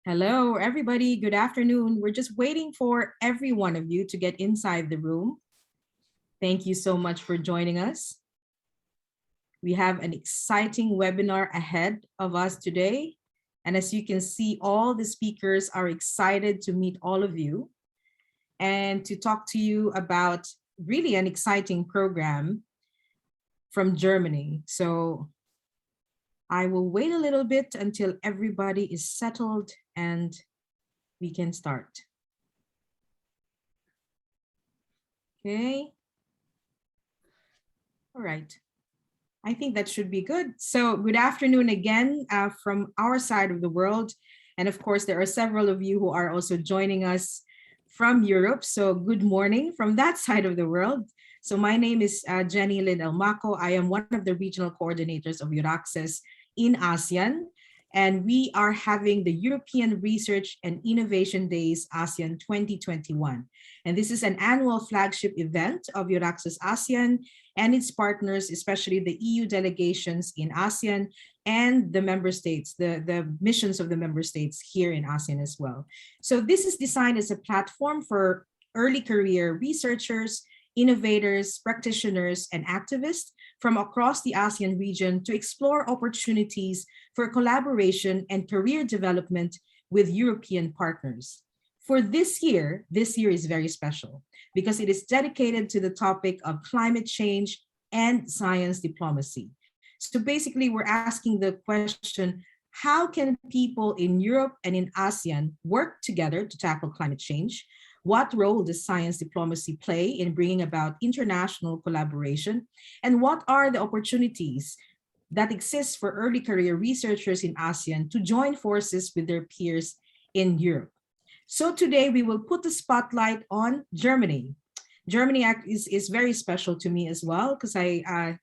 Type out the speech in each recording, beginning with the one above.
Hello, everybody. Good afternoon. We're just waiting for every one of you to get inside the room. Thank you so much for joining us. We have an exciting webinar ahead of us today. And as you can see, all the speakers are excited to meet all of you and to talk to you about really an exciting program from Germany. So I will wait a little bit until everybody is settled and we can start. Okay. All right. I think that should be good. So good afternoon again from our side of the world. And of course, there are several of you who are also joining us from Europe. So good morning from that side of the world. So my name is Jenny Lynn Elmaco. I am one of the regional coordinators of Euraccess in ASEAN. And we are having the European Research and Innovation Days ASEAN 2021. And this is an annual flagship event of Euraccess ASEAN and its partners, especially the EU delegations in ASEAN and the member states, the missions of the member states here in ASEAN as well. So this is designed as a platform for early career researchers, innovators, practitioners, and activists from across the ASEAN region to explore opportunities for collaboration and career development with European partners. For this year is very special because it is dedicated to the topic of climate change and science diplomacy. So basically, we're asking the question, how can people in Europe and in ASEAN work together to tackle climate change? What role does science diplomacy play in bringing about international collaboration? And what are the opportunities that exist for early career researchers in ASEAN to join forces with their peers in Europe? So today we will put the spotlight on Germany. Germany is very special to me as well because I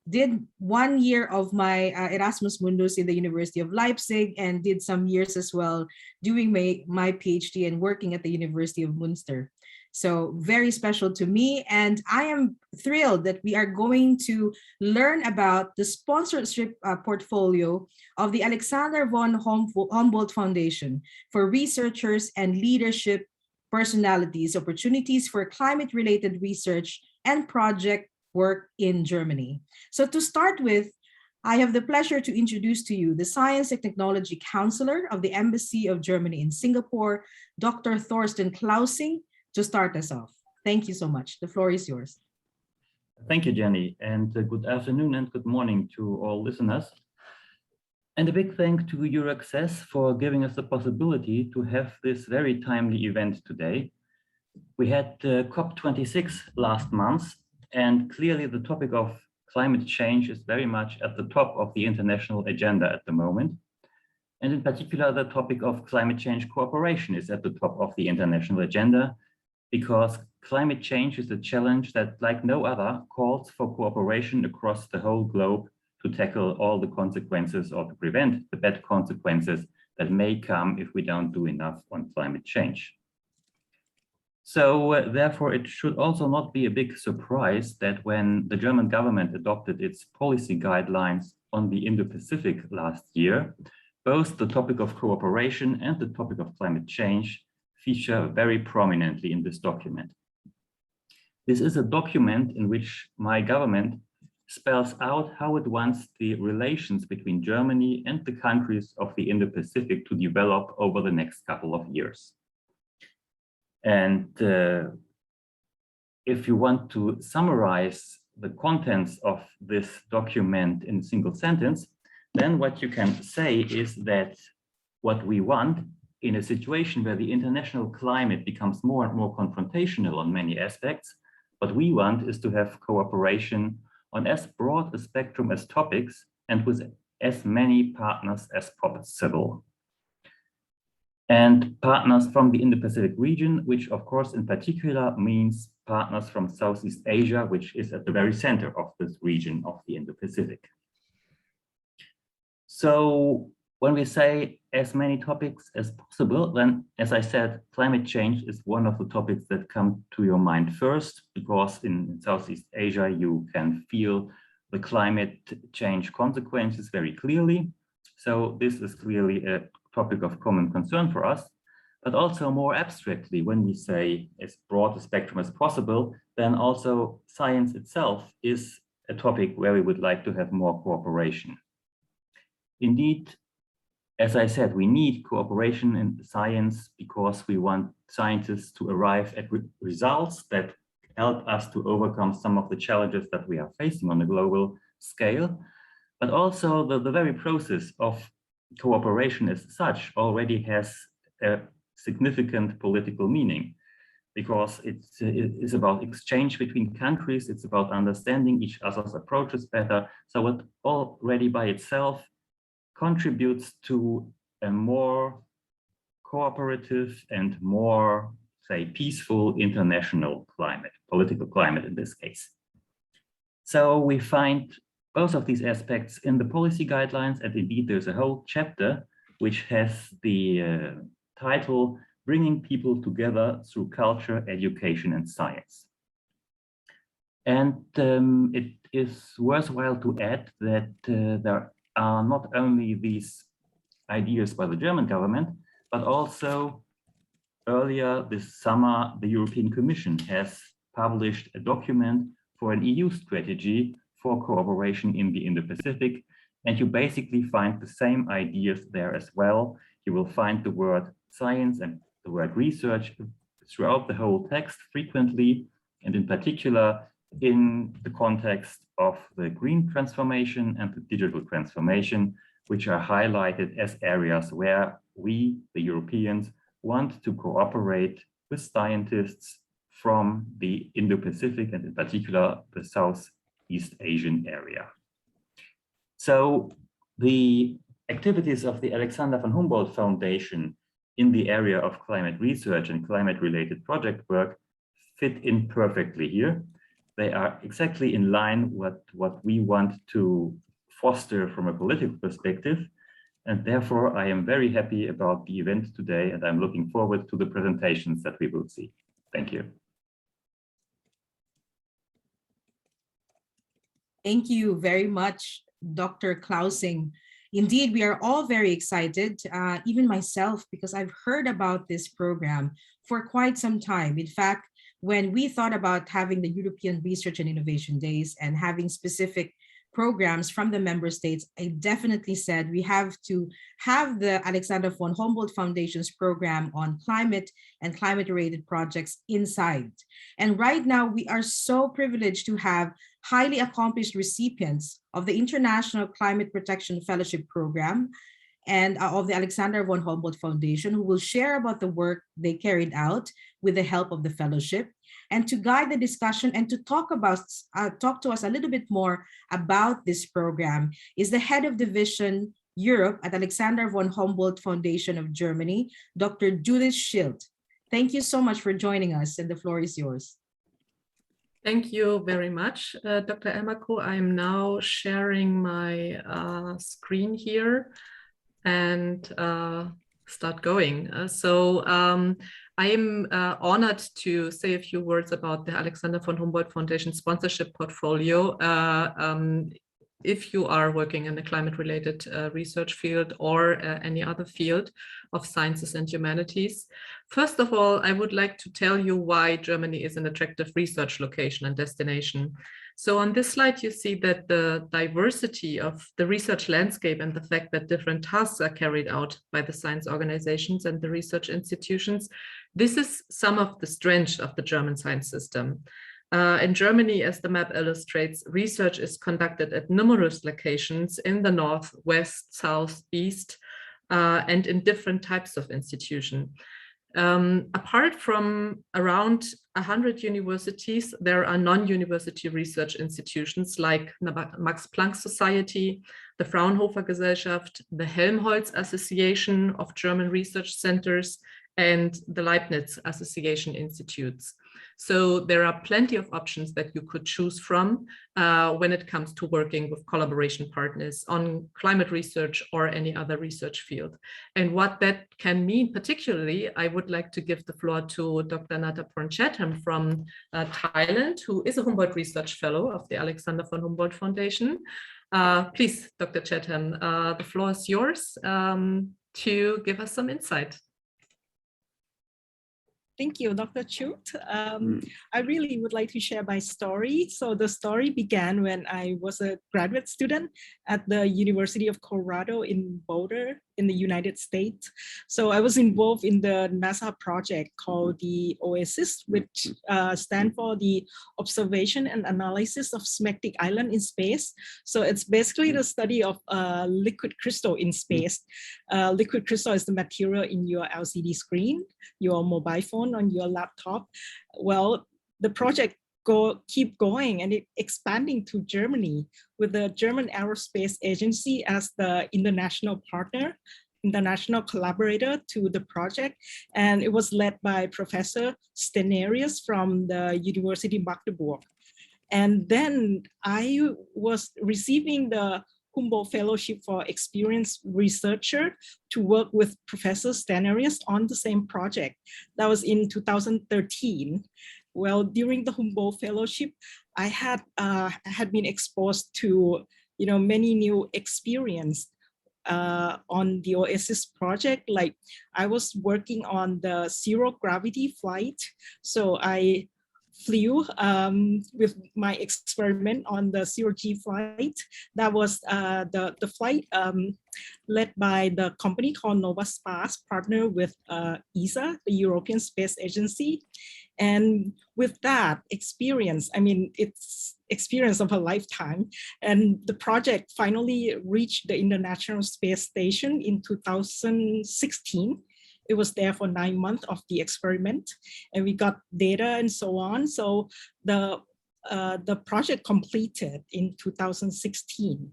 did 1 year of my Erasmus Mundus in the University of Leipzig and did some years as well doing my PhD and working at the University of Münster. So very special to me. And I am thrilled that we are going to learn about the sponsorship portfolio of the Alexander von Humboldt Foundation for researchers and leadership personalities, opportunities for climate-related research and project work in Germany. So to start with, I have the pleasure to introduce to you the Science and Technology Counselor of the Embassy of Germany in Singapore, Dr. Thorsten Klausing, to start us off. Thank you so much. The floor is yours. Thank you, Jenny, and good afternoon and good morning to all listeners. And a big thank to Euraccess for giving us the possibility to have this very timely event today. We had COP26 last month, and clearly the topic of climate change is very much at the top of the international agenda at the moment. And in particular, the topic of climate change cooperation is at the top of the international agenda, because climate change is a challenge that, like no other, calls for cooperation across the whole globe to tackle all the consequences or to prevent the bad consequences that may come if we don't do enough on climate change. So therefore, it should also not be a big surprise that when the German government adopted its policy guidelines on the Indo-Pacific last year, both the topic of cooperation and the topic of climate change feature very prominently in this document. This is a document in which my government spells out how it wants the relations between Germany and the countries of the Indo-Pacific to develop over the next couple of years. And if you want to summarize the contents of this document in a single sentence, then what you can say is that what we want in a situation where the international climate becomes more and more confrontational on many aspects, what we want is to have cooperation on as broad a spectrum as topics and with as many partners as possible. And partners from the Indo-Pacific region, which of course in particular means partners from Southeast Asia, which is at the very center of this region of the Indo-Pacific. So when we say as many topics as possible, then as I said, climate change is one of the topics that come to your mind first, because in Southeast Asia, you can feel the climate change consequences very clearly. So this is clearly a topic of common concern for us, but also more abstractly, when we say as broad a spectrum as possible, then also science itself is a topic where we would like to have more cooperation. Indeed, as I said, we need cooperation in science because we want scientists to arrive at results that help us to overcome some of the challenges that we are facing on a global scale. But also the very process of cooperation as such already has a significant political meaning, because it is about exchange between countries, it's about understanding each other's approaches better. So it already by itself contributes to a more cooperative and more, say, peaceful international climate, political climate in this case. So we find both of these aspects in the policy guidelines, and indeed there's a whole chapter which has the title, Bringing People Together Through Culture, Education and Science. And it is worthwhile to add that there are not only these ideas by the German government, but also earlier this summer, the European Commission has published a document for an EU strategy for cooperation in the Indo-Pacific. And you basically find the same ideas there as well. You will find the word science and the word research throughout the whole text frequently, and in particular in the context of the green transformation and the digital transformation, which are highlighted as areas where we, the Europeans, want to cooperate with scientists from the Indo-Pacific and in particular the Southeast Asian area. So the activities of the Alexander von Humboldt Foundation in the area of climate research and climate-related project work fit in perfectly here. They are exactly in line with what we want to foster from a political perspective. And therefore, I am very happy about the event today, and I'm looking forward to the presentations that we will see. Thank you. Thank you very much, Dr. Klausing. Indeed, we are all very excited, even myself, because I've heard about this program for quite some time. In fact, when we thought about having the European Research and Innovation Days and having specific programs from the member states, I definitely said we have to have the Alexander von Humboldt Foundation's program on climate and climate-related projects inside. And right now, we are so privileged to have highly accomplished recipients of the International Climate Protection Fellowship Program and of the Alexander von Humboldt Foundation, who will share about the work they carried out with the help of the fellowship. And to guide the discussion and to talk to us a little bit more about this program is the head of division Europe at Alexander von Humboldt Foundation of Germany, Dr. Judith SCHILDT. Thank you so much for joining us, and the floor is yours. Thank you very much, Dr. Elmarko. I'm now sharing my screen here and start going. I am honored to say a few words about the Alexander von Humboldt Foundation sponsorship portfolio. If you are working in the climate-related research field or any other field of sciences and humanities. First of all, I would like to tell you why Germany is an attractive research location and destination. So on this slide, you see that the diversity of the research landscape and the fact that different tasks are carried out by the science organizations and the research institutions, this is some of the strength of the German science system. In Germany, as the map illustrates, research is conducted at numerous locations in the north, west, south, east, and in different types of institution. Apart from around 100 universities, there are non-university research institutions like Max Planck Society, the Fraunhofer Gesellschaft, the Helmholtz Association of German Research Centers, and the Leibniz Association Institutes. So there are plenty of options that you could choose from when it comes to working with collaboration partners on climate research or any other research field. And what that can mean particularly, I would like to give the floor to Dr. Nattaporn CHATTHAM from Thailand, who is a Humboldt Research Fellow of the Alexander von Humboldt Foundation. Please, Dr. CHATTHAM, the floor is yours. to give us some insight. Thank you, Dr. Schuldt. I really would like to share my story. So the story began when I was a graduate student at the University of Colorado in Boulder in the United States. So I was involved in the NASA project called the OASIS, which stands for the Observation and Analysis of Smectic Island in Space. So it's basically the study of liquid crystal in space. Liquid crystal is the material in your LCD screen, your mobile phone, on your laptop. Well, the project keep going and it expanding to Germany with the German Aerospace Agency as the international partner, international collaborator to the project. And it was led by Professor Stenarius from the University Magdeburg. And then I was receiving the Humboldt Fellowship for Experienced Researcher to work with Professor Stenarius on the same project. That was in 2013. Well, during the Humboldt Fellowship, I had been exposed to many new experience on the OASIS project. Like I was working on the zero gravity flight, so I flew with my experiment on the zero-G flight. That was the flight led by the company called Novaspace, partner with ESA, the European Space Agency. And with that experience, I mean, it's experience of a lifetime. And the project finally reached the International Space Station in 2016. It was there for 9 months of the experiment, and we got data and so on. So the project completed in 2016.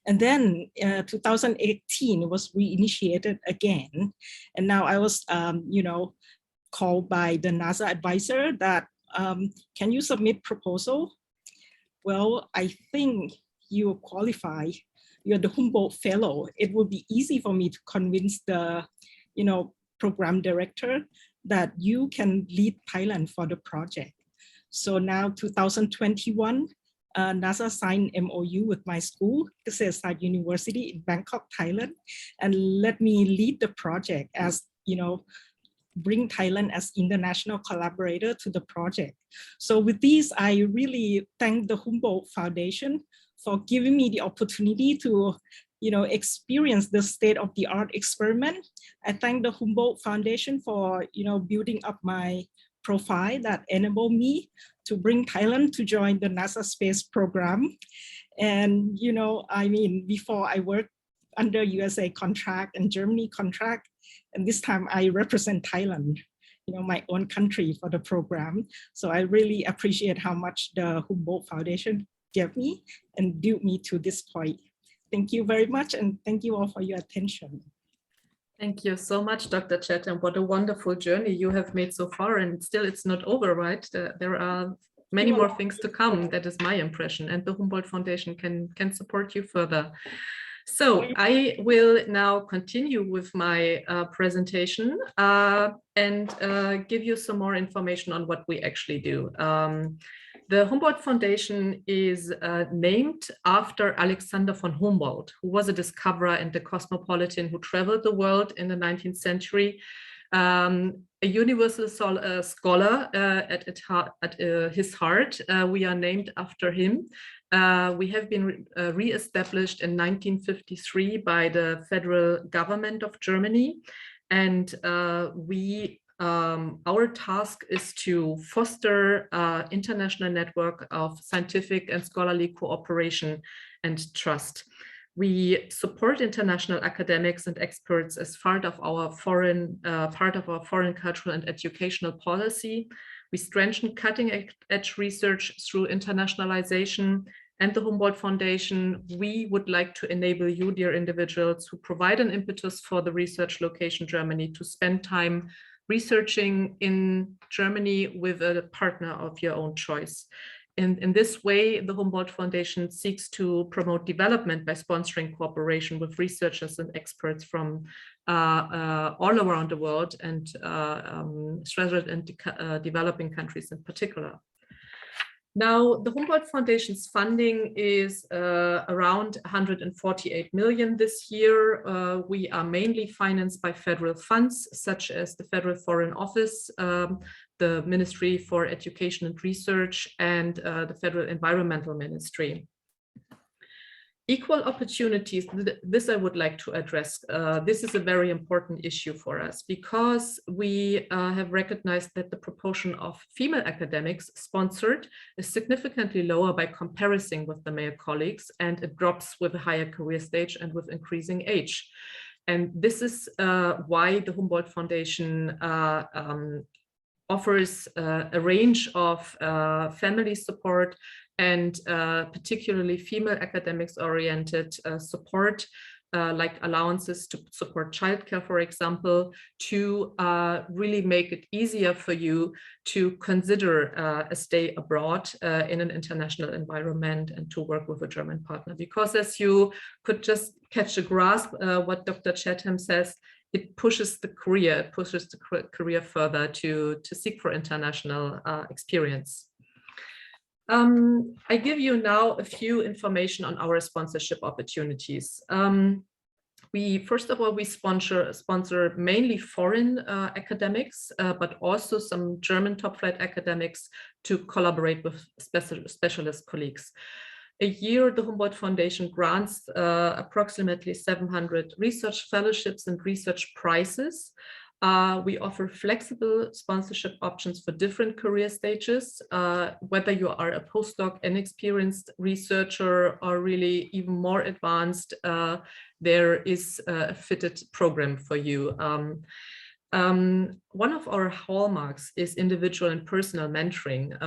And then 2018 was reinitiated again. And now I was, called by the NASA advisor that, can you submit proposal? Well, I think you qualify. You're the Humboldt Fellow. It would be easy for me to convince the, program director that you can lead Thailand for the project. So now 2021, NASA signed MOU with my school, Kasetsart University in Bangkok, Thailand, and let me lead the project as, bring Thailand as international collaborator to the project. So with this, I really thank the Humboldt Foundation for giving me the opportunity to experience the state-of-the-art experiment. I thank the Humboldt Foundation for, building up my profile that enabled me to bring Thailand to join the NASA space program. And, before I worked under USA contract and Germany contract, and this time I represent Thailand, my own country for the program. So I really appreciate how much the Humboldt Foundation gave me and built me to this point. Thank you very much, and thank you all for your attention. Thank you so much, Dr. Chatham. What a wonderful journey you have made so far, and still it's not over, right? There are many more things to come. That is my impression, and the Humboldt Foundation can support you further. So I will now continue with my presentation and give you some more information on what we actually do. The Humboldt Foundation is named after Alexander von Humboldt, who was a discoverer and a cosmopolitan who traveled the world in the 19th century. A universal scholar at his heart. We are named after him. We have been re-established in 1953 by the federal government of Germany, and our task is to foster international network of scientific and scholarly cooperation and trust. We support international academics and experts as part of our foreign cultural and educational policy. We strengthen cutting-edge research through internationalization. And the Humboldt Foundation, we would like to enable you, dear individuals, who provide an impetus for the research location Germany to spend time researching in Germany with a partner of your own choice. In this way, the Humboldt Foundation seeks to promote development by sponsoring cooperation with researchers and experts from all around the world, and developing countries in particular. Now, the Humboldt Foundation's funding is around 148 million this year. We are mainly financed by federal funds, such as the Federal Foreign Office, the Ministry for Education and Research, and the Federal Environmental Ministry. Equal opportunities, this I would like to address. This is a very important issue for us because we have recognized that the proportion of female academics sponsored is significantly lower by comparison with the male colleagues, and it drops with a higher career stage and with increasing age. And this is why the Humboldt Foundation offers a range of family support and particularly female academics-oriented support, like allowances to support childcare, for example, to really make it easier for you to consider a stay abroad in an international environment and to work with a German partner. Because as you could just catch a grasp, what Dr. Chatham says, it pushes the career, further to seek for international experience. I give you now a few information on our sponsorship opportunities. First of all, we sponsor mainly foreign academics, but also some German top flight academics to collaborate with specialist colleagues. A year, the Humboldt Foundation grants approximately 700 research fellowships and research prizes. We offer flexible sponsorship options for different career stages, whether you are a postdoc, an experienced researcher, or really even more advanced, there is a fitted program for you. One of our hallmarks is individual and personal mentoring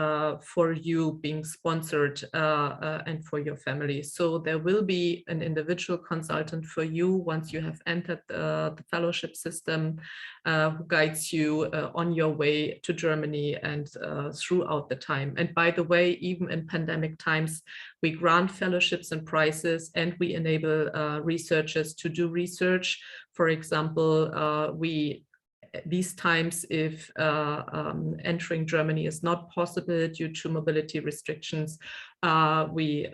for you being sponsored and for your family. So there will be an individual consultant for you once you have entered the fellowship system who guides you on your way to Germany and throughout the time. And by the way, even in pandemic times, we grant fellowships and prizes, and we enable researchers to do research. For example, these times, if entering Germany is not possible due to mobility restrictions, we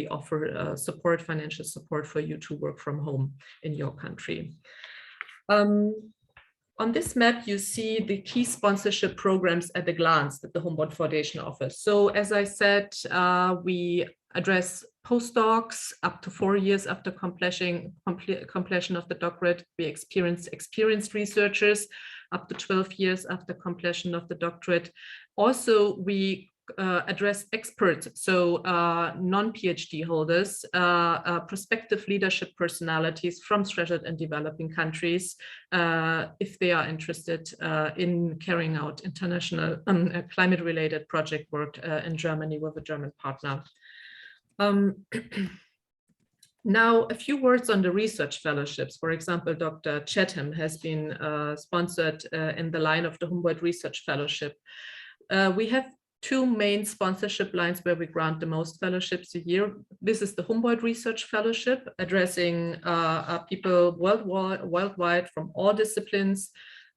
offer support, financial support for you to work from home in your country. On this map, you see the key sponsorship programs at a glance that the Humboldt Foundation offers. So as I said, we address postdocs up to 4 years after completion of the doctorate. We experienced researchers up to 12 years after completion of the doctorate. Also, we address experts, so non-PhD holders, prospective leadership personalities from threatened and developing countries, if they are interested in carrying out international climate-related project work in Germany with a German partner. Now, a few words on the research fellowships. For example, Dr. Chatham has been sponsored in the line of the Humboldt Research Fellowship. We have two main sponsorship lines where we grant the most fellowships a year. This is the Humboldt Research Fellowship, addressing people worldwide from all disciplines.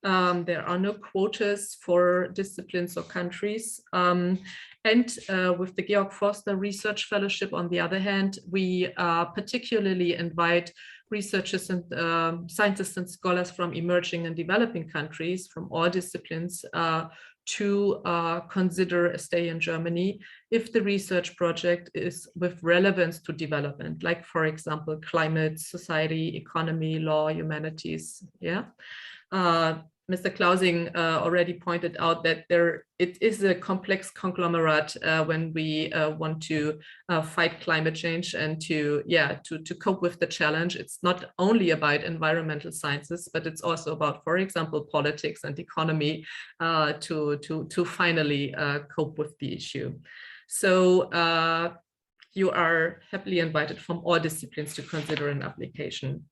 There are no quotas for disciplines or countries. And with the Georg Forster Research Fellowship, on the other hand, we particularly invite researchers and scientists and scholars from emerging and developing countries from all disciplines to consider a stay in Germany if the research project is with relevance to development, like, for example, climate, society, economy, law, humanities. Yeah. Mr. Klausing already pointed out that it is a complex conglomerate when we want to fight climate change and to cope with the challenge. It's not only about environmental sciences, but it's also about, for example, politics and economy to finally cope with the issue. So you are happily invited from all disciplines to consider an application.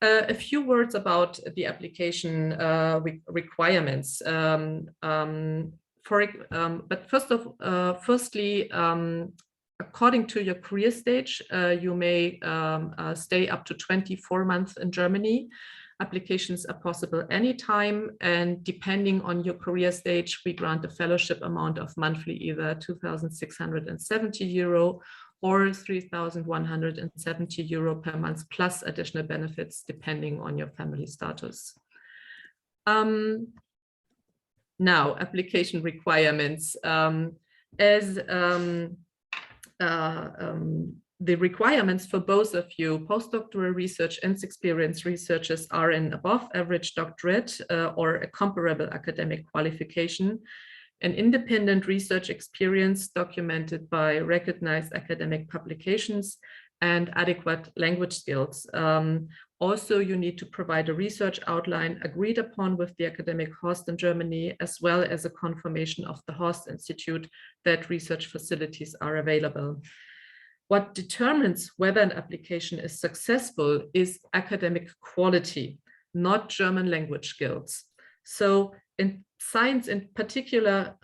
A few words about the application requirements. But firstly, according to your career stage, you may stay up to 24 months in Germany. Applications are possible anytime, and depending on your career stage, we grant a fellowship amount of monthly either 2,670 euro or 3,170 euro per month, plus additional benefits depending on your family status. Now, application requirements. The requirements for both of you, postdoctoral research and experienced researchers, are an above average doctorate or a comparable academic qualification, an independent research experience documented by recognized academic publications, and adequate language skills. Also, you need to provide a research outline agreed upon with the academic host in Germany, as well as a confirmation of the host institute that research facilities are available. What determines whether an application is successful is academic quality, not German language skills. So in science in particular,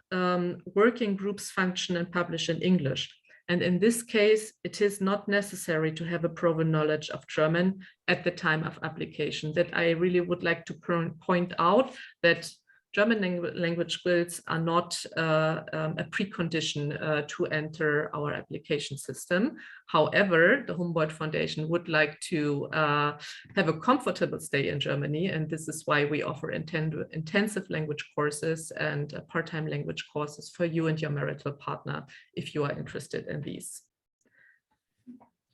working groups function and publish in English. And in this case, it is not necessary to have a proven knowledge of German at the time of application. That I really would like to point out, that German language skills are not a precondition to enter our application system. However, the Humboldt Foundation would like to have a comfortable stay in Germany, and this is why we offer intensive language courses and part-time language courses for you and your marital partner, if you are interested in these.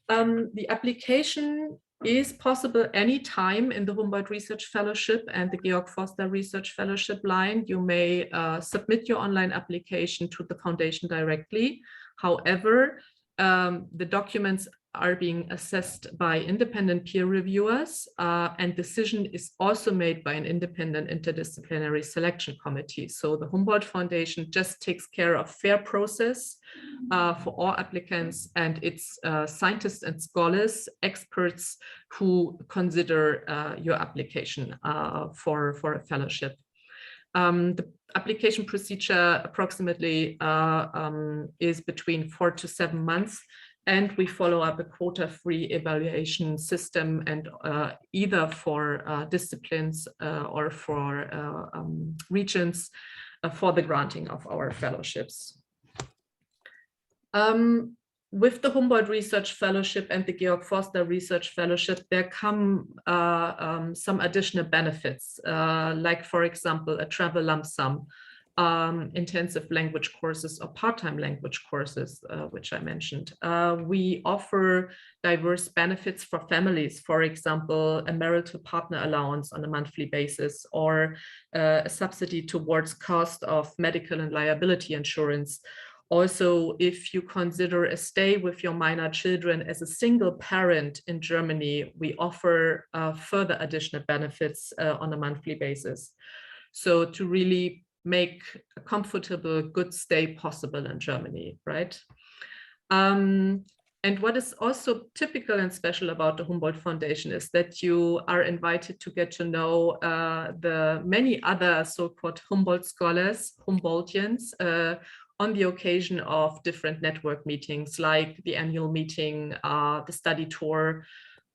The application is possible anytime in the Humboldt Research Fellowship and the Georg Forster Research Fellowship line. You may submit your online application to the foundation directly. However, the documents are being assessed by independent peer reviewers, and decision is also made by an independent interdisciplinary selection committee. So the Humboldt Foundation just takes care of fair process for all applicants, and it's scientists and scholars, experts who consider your application for a fellowship. The application procedure approximately is between 4 to 7 months, and we follow up a quota-free evaluation system, and either for disciplines or for regions for the granting of our fellowships. With the Humboldt Research Fellowship and the Georg Forster Research Fellowship, there come some additional benefits, like, for example, a travel lump sum, intensive language courses or part-time language courses, which I mentioned. We offer diverse benefits for families, for example, a marital partner allowance on a monthly basis, or a subsidy towards cost of medical and liability insurance. Also, if you consider a stay with your minor children as a single parent in Germany, we offer further additional benefits on a monthly basis. So to really make a comfortable, good stay possible in Germany, right? And what is also typical and special about the Humboldt Foundation is that you are invited to get to know the many other so-called Humboldt scholars, Humboldtians, on the occasion of different network meetings, like the annual meeting, the study tour.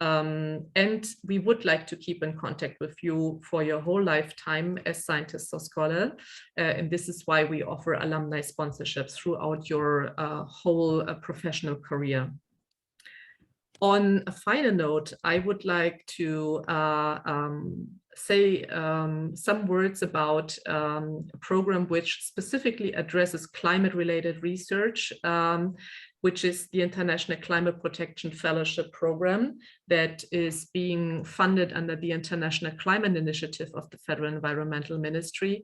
And we would like to keep in contact with you for your whole lifetime as scientists or scholar. And this is why we offer alumni sponsorships throughout your whole professional career. On a final note, I would like to say some words about a program which specifically addresses climate-related research, which is the International Climate Protection Fellowship Program that is being funded under the International Climate Initiative of the Federal Environmental Ministry.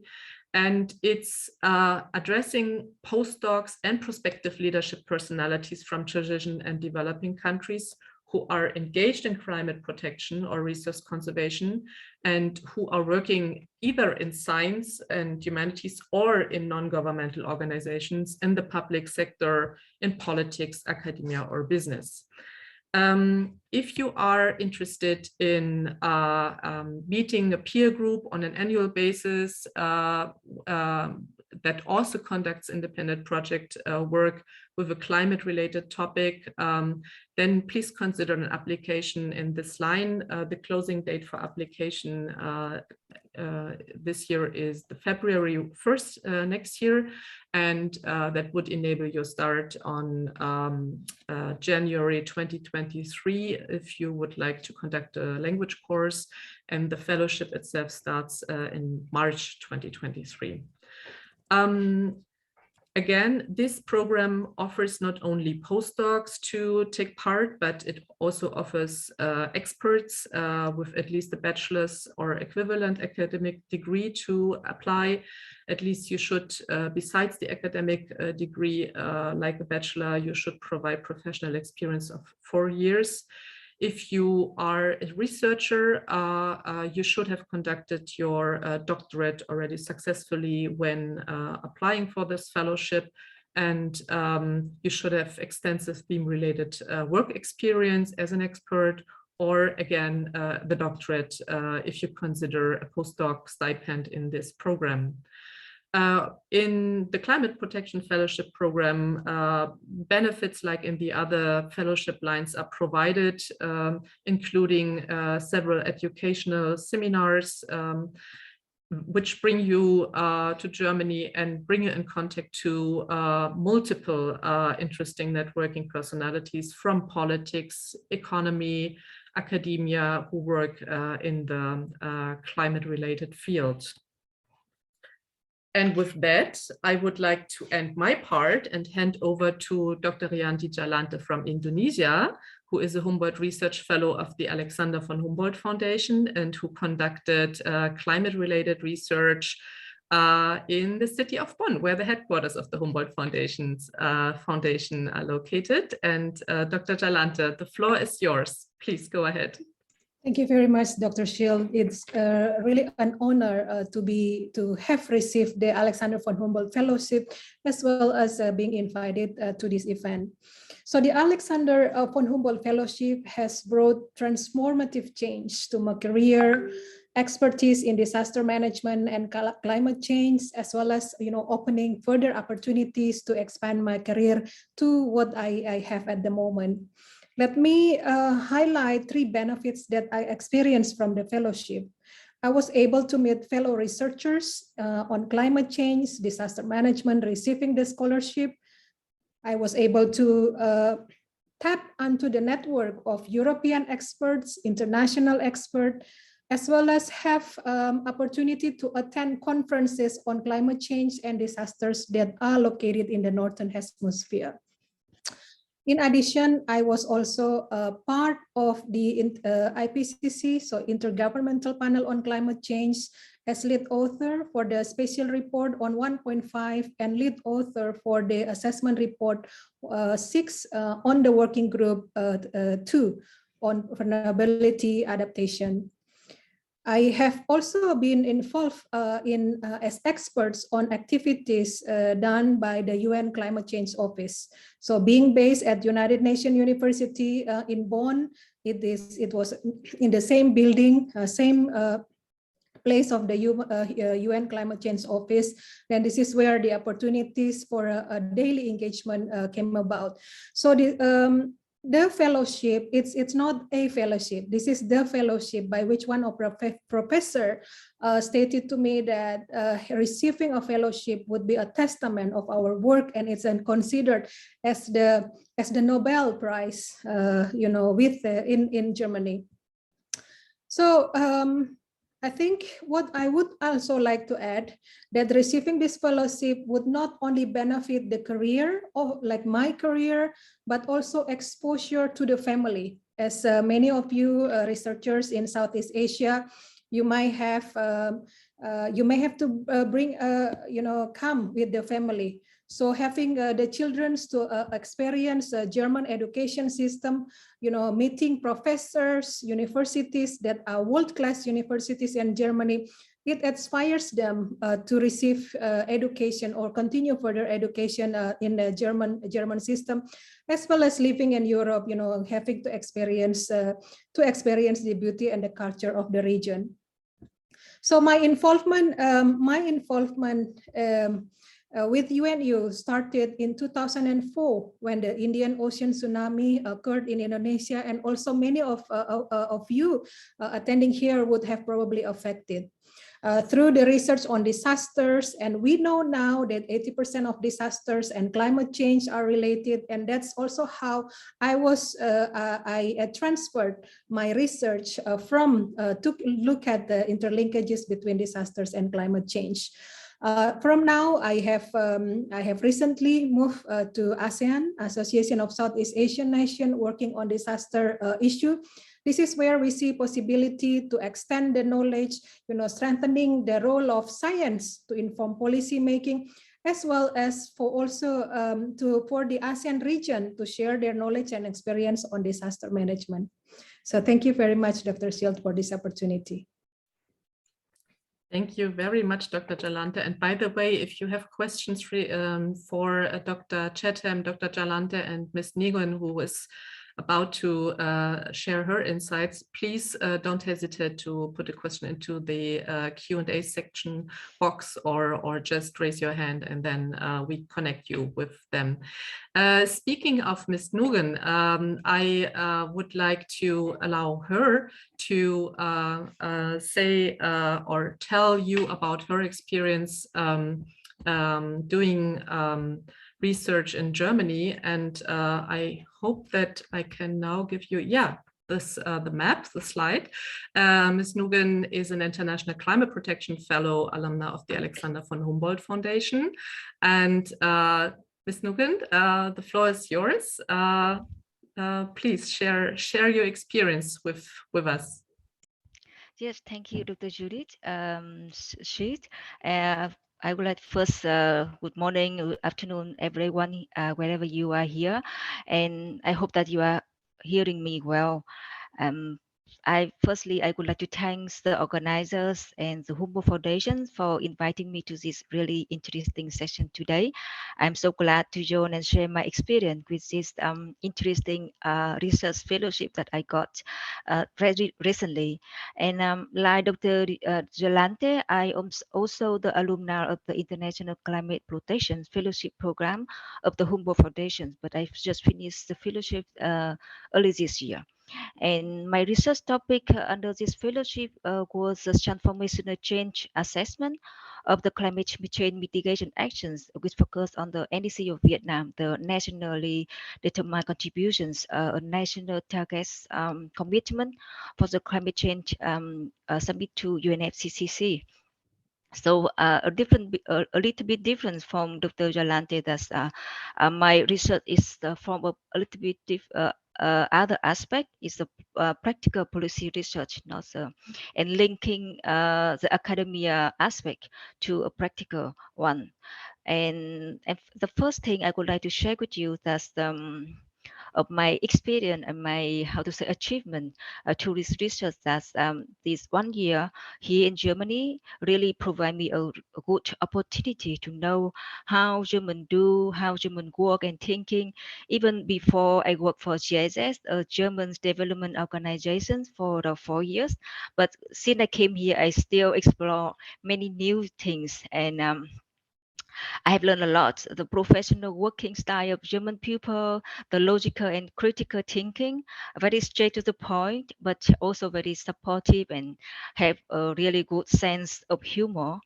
And it's addressing postdocs and prospective leadership personalities from transition and developing countries who are engaged in climate protection or resource conservation, and who are working either in science and humanities or in non-governmental organizations, in the public sector, in politics, academia, or business. If you are interested in meeting a peer group on an annual basis, that also conducts independent project work with a climate-related topic, then please consider an application in this line. The closing date for application this year is the February 1st next year, and that would enable your start on January 2023 if you would like to conduct a language course, and the fellowship itself starts in March 2023. Again, this program offers not only postdocs to take part, but it also offers experts with at least a bachelor's or equivalent academic degree to apply. At least you should, besides the academic degree, like a bachelor, you should provide professional experience of 4 years. If you are a researcher, you should have conducted your doctorate already successfully when applying for this fellowship, and you should have extensive BEAM-related work experience as an expert, or again, the doctorate if you consider a postdoc stipend in this program. In the Climate Protection Fellowship Program, benefits like in the other fellowship lines are provided, including several educational seminars, which bring you to Germany and bring you in contact to multiple interesting networking personalities from politics, economy, academia, who work in the climate-related field. And with that, I would like to end my part and hand over to Dr. Riyanti DJALANTE from Indonesia, who is a Humboldt Research Fellow of the Alexander von Humboldt Foundation and who conducted climate-related research in the city of Bonn, where the headquarters of the Humboldt Foundation are located. And Dr. DJALANTE, the floor is yours. Please go ahead. Thank you very much, Dr. Schild. It's really an honor to have received the Alexander von Humboldt Fellowship, as well as being invited to this event. So the Alexander von Humboldt Fellowship has brought transformative change to my career, expertise in disaster management and climate change, as well as opening further opportunities to expand my career to what I have at the moment. Let me highlight 3 benefits that I experienced from the fellowship. I was able to meet fellow researchers on climate change, disaster management, receiving the scholarship. I was able to tap onto the network of European experts, international experts, as well as have opportunity to attend conferences on climate change and disasters that are located in the Northern Hemisphere. In addition, I was also part of the IPCC, so Intergovernmental Panel on Climate Change, as lead author for the special report on 1.5 and lead author for the assessment report 6 on the working group 2 on vulnerability adaptation. I have also been involved as experts on activities done by the UN Climate Change Office. So being based at United Nations University in Bonn, it was in the same building, same place of the UN Climate Change Office. Then this is where the opportunities for a daily engagement came about. So the fellowship, it's not a fellowship. This is the fellowship by which one of professor stated to me that receiving a fellowship would be a testament of our work, and it's considered as the Nobel Prize, in Germany. So I think what I would also like to add, that receiving this fellowship would not only benefit the career of like my career, but also exposure to the family. As many of you researchers in Southeast Asia, you might have to bring come with the family. So having the children to experience a German education system, meeting professors, universities that are world-class universities in Germany, it inspires them to receive education or continue further education in the German system, as well as living in Europe, having to experience the beauty and the culture of the region. So my involvement with UNU started in 2004 when the Indian Ocean tsunami occurred in Indonesia, and also many of you attending here would have probably affected. Through the research on disasters, and we know now that 80% of disasters and climate change are related, and that's also how I transferred my research to look at the interlinkages between disasters and climate change. From now, I have recently moved to ASEAN, Association of Southeast Asian Nations, working on disaster issue. This is where we see possibility to extend the knowledge, strengthening the role of science to inform policy making, as well as for the ASEAN region to share their knowledge and experience on disaster management. So thank you very much, Dr. SCHILDT, for this opportunity. Thank you very much, Dr. DJALANTE. And by the way, if you have questions for Dr. Chatham, Dr. DJALANTE, and Ms. NGUYEN, who is about to share her insights, please don't hesitate to put a question into the Q&A section box, or just raise your hand and then we connect you with them. Speaking of Ms. NGUYEN, I would like to allow her to say or tell you about her experience doing research in Germany, and I hope that I can now give you, the map, the slide. Ms. NGUYEN is an International Climate Protection Fellow, alumna of the Alexander von Humboldt Foundation. And Ms. NGUYEN, the floor is yours. Please share your experience with us. Yes, thank you, Dr. Judith SCHILDT. I would like first, good morning, good afternoon, everyone, wherever you are here. And I hope that you are hearing me well. Firstly, I would like to thank the organizers and the Humboldt Foundation for inviting me to this really interesting session today. I'm so glad to join and share my experience with this interesting research fellowship that I got very recently. And like Dr. DJALANTE, I am also the alumna of the International Climate Protection Fellowship Program of the Humboldt Foundation, but I've just finished the fellowship early this year. And my research topic under this fellowship was the transformational change assessment of the climate change mitigation actions, which focused on the NDC of Vietnam, the nationally determined contributions, national targets commitment for the climate change submit to UNFCCC. So a little bit different from Dr. DJALANTE. That's my research is from a little bit other aspect is the practical policy research, and linking the academia aspect to a practical one. And the first thing I would like to share with you that's of my experience and my achievement to this research, that this 1 year here in Germany really provide me a good opportunity to know how German work and thinking. Even before I worked for GIZ, a German development organization, for 4 years. But since I came here, I still explore many new things, and I have learned a lot. The professional working style of German people, the logical and critical thinking, very straight to the point, but also very supportive and have a really good sense of humor.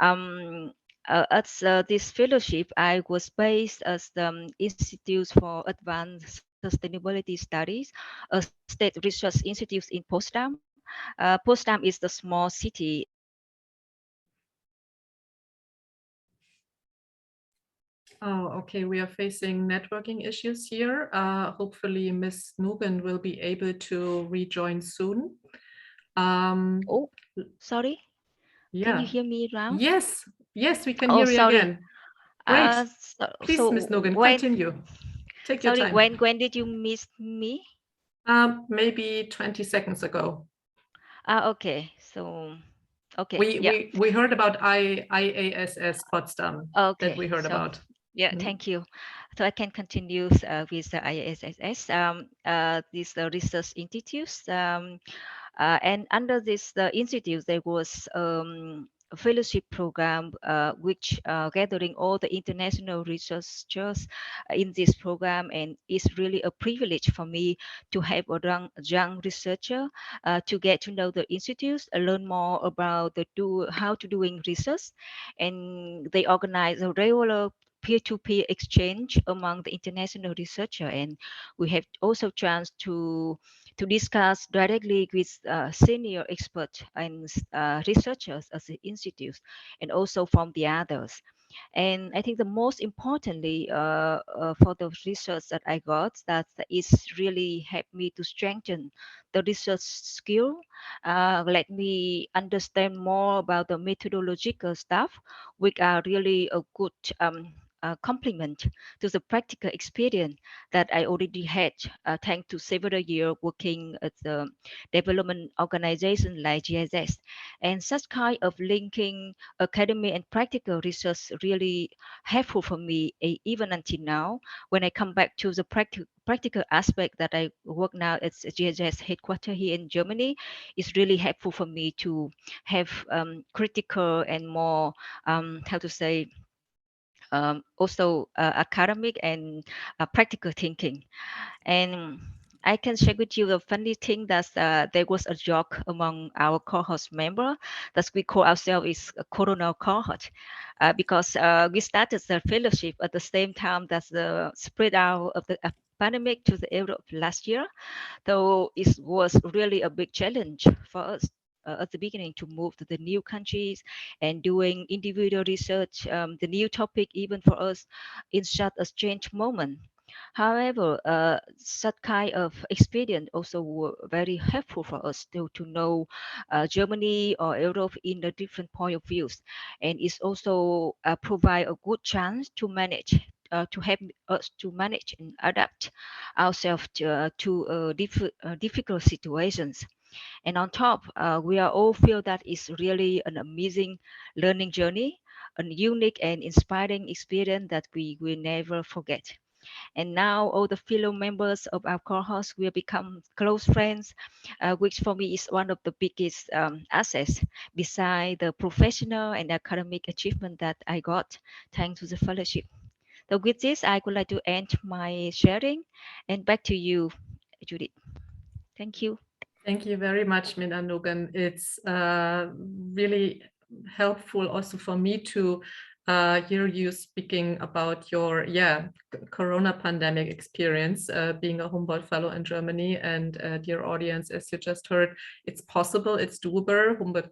At this fellowship, I was based as the Institute for Advanced Sustainability Studies, a state research institute in Potsdam. Potsdam is the small city. Oh, okay. We are facing networking issues here. Hopefully, Ms. NGUYEN will be able to rejoin soon. Oh, sorry. Yeah. Can you hear me now? Yes, we can hear you again. Great. Please, Ms. NGUYEN, continue. Take your time. When did you miss me? Maybe 20 seconds ago. Okay. So, okay. We heard about IASS Potsdam. Okay. That we heard about. Yeah, thank you. So I can continue with the IASS. These research institutes. And under this institute, there was a fellowship program which gathering all the international researchers in this program, and it's really a privilege for me to have a young researcher to get to know the institutes, learn more about how to doing research, and they organize a regular peer-to-peer exchange among the international researcher, and we have also chance to discuss directly with senior experts and researchers at the institute, and also from the others. And I think the most importantly for the research that I got, that is really helped me to strengthen the research skill, let me understand more about the methodological stuff, which are really a good complement to the practical experience that I already had, thanks to several years working at the development organization like GIS. And such kind of linking academic and practical research really helpful for me, even until now, when I come back to the practical aspect that I work now at GIS headquarters here in Germany. Is really helpful for me to have critical and more, how to say, also academic and practical thinking. And I can share with you the funny thing that there was a joke among our cohort member that we call ourselves is a corona cohort, because we started the fellowship at the same time that the spread out of the pandemic to the Europe last year. So it was really a big challenge for us at the beginning to move to the new countries and doing individual research, the new topic even for us in such a strange moment. However, such kind of experience also were very helpful for us to know Germany or Europe in a different point of views, and it's also provide a good chance to manage. To help us to manage and adapt ourselves to difficult situations. And on top, we are all feel that it's really an amazing learning journey, a unique and inspiring experience that we will never forget. And now all the fellow members of our cohorts will become close friends, which for me is one of the biggest assets beside the professional and academic achievement that I got thanks to the fellowship. So with this, I would like to end my sharing, and back to you, Judith. Thank you. Thank you very much, Minh Anh NGUYEN. It's really helpful also for me to hear you speaking about your corona pandemic experience, being a Humboldt Fellow in Germany. And dear audience, as you just heard, it's possible, it's doable. Humboldt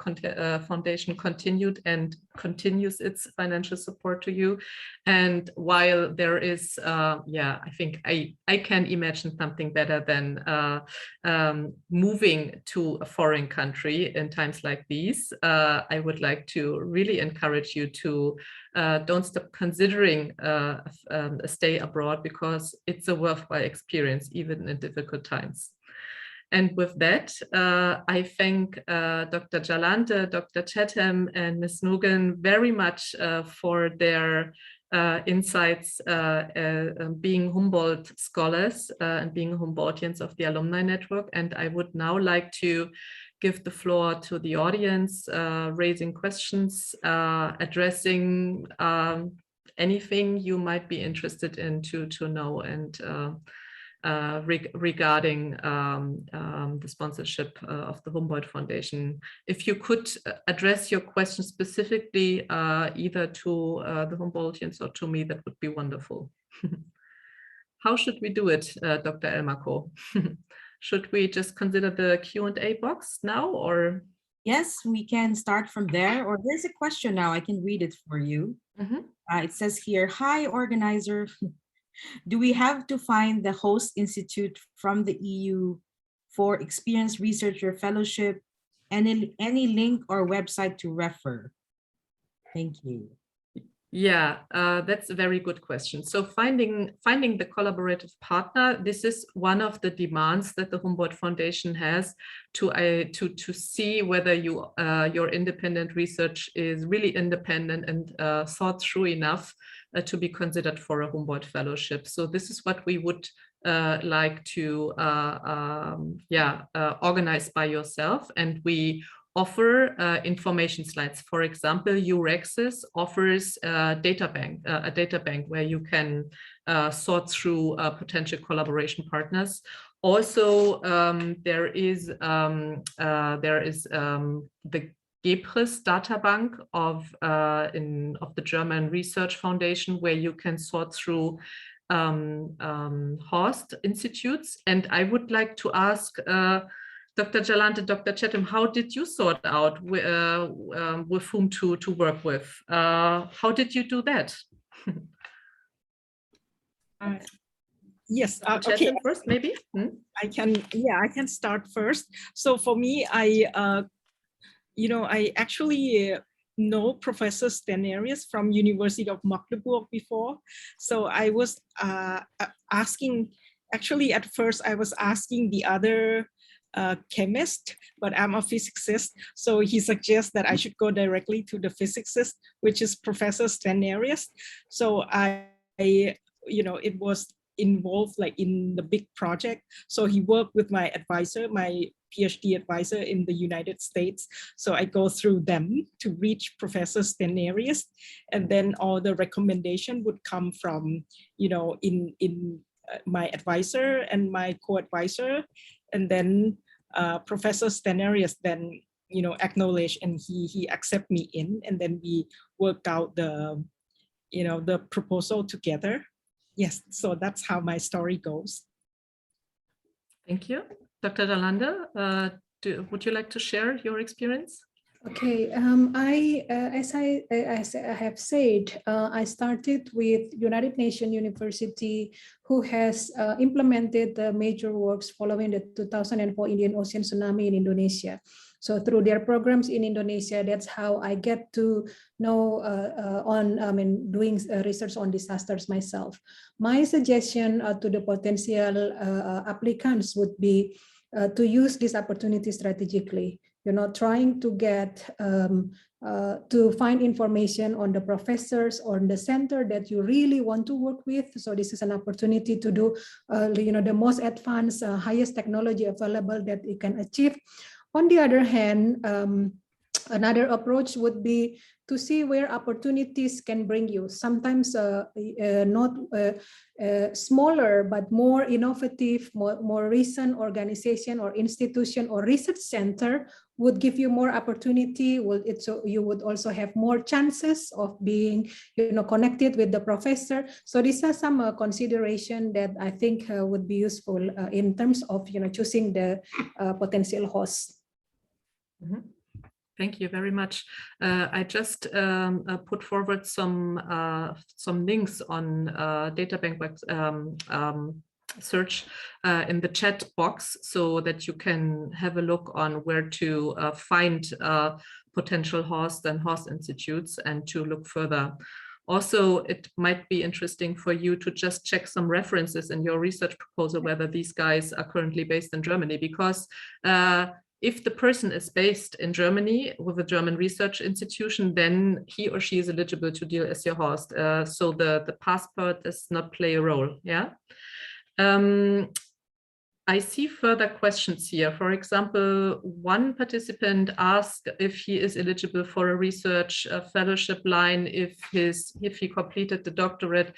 Foundation continued and continues its financial support to you. And while there is, I think I can imagine something better than moving to a foreign country in times like these. I would like to really encourage you to don't stop considering a stay abroad, because it's a worthwhile experience, even in difficult times. And with that, I thank Dr. DJALANTE, Dr. Chatham, and Ms. NGUYEN very much for their insights, being Humboldt scholars and being Humboldtians of the Alumni Network. And I would now like to give the floor to the audience, raising questions, addressing anything you might be interested in to know, and regarding the sponsorship of the Humboldt Foundation. If you could address your question specifically either to the Humboldtians or to me, that would be wonderful. How should we do it, Dr. Elmarko? Should we just consider the Q&A box now, or? Yes, we can start from there. Or there's a question now. I can read it for you. It says here, hi, organizer. Do we have to find the host institute from the EU for experienced researcher fellowship? Any link or website to refer? Thank you. Yeah, that's a very good question. So finding the collaborative partner, this is one of the demands that the Humboldt Foundation has to see whether your independent research is really independent and thought through enough to be considered for a Humboldt Fellowship. So this is what we would like to organize by yourself, and we offer information slides. For example, EURAXESS offers a data bank where you can sort through potential collaboration partners. Also, there is the GEPRIS data bank of the German Research Foundation, where you can sort through host institutes. And I would like to ask Dr. DJALANTE, Dr. Chatham, how did you sort out with whom to work with? How did you do that? Yes, okay. Chatham First, maybe? I can start first. So for me, I actually know Professor Stenarius from University of Magdeburg before. So I was asking, actually at first I was asking the other chemist, but I'm a physicist. So he suggests that I should go directly to the physicist, which is Professor Stenarius. So it was involved like in the big project. So he worked with my advisor, my PhD advisor in the United States. So I go through them to reach Professor Stenarius, and then all the recommendation would come from, my advisor and my co-advisor, and then Professor Stenarius then, acknowledged and he accept me in, and then we worked out the proposal together. Yes, so that's how my story goes. Thank you. Dr. DJALANTE, would you like to share your experience? Okay, as I have said, I started with United Nations University, who has implemented the major works following the 2004 Indian Ocean tsunami in Indonesia. So through their programs in Indonesia, that's how I get to know doing research on disasters myself. My suggestion to the potential applicants would be to use this opportunity strategically. Trying to get to find information on the professors or the center that you really want to work with. So this is an opportunity to do, the most advanced, highest technology available that you can achieve. On the other hand, another approach would be to see where opportunities can bring you. Sometimes not smaller, but more innovative, more recent organization or institution or research center would give you more opportunity. You would also have more chances of being connected with the professor. So these are some consideration that I think would be useful in terms of choosing the potential host. Mm-hmm. Thank you very much. I just put forward some links on data bank search in the chat box, so that you can have a look on where to find potential hosts and host institutes and to look further. Also, it might be interesting for you to just check some references in your research proposal, whether these guys are currently based in Germany, because if the person is based in Germany with a German research institution, then he or she is eligible to deal as your host. So the passport does not play a role. Yeah. I see further questions here. For example, one participant asked if he is eligible for a research fellowship line if he completed the doctorate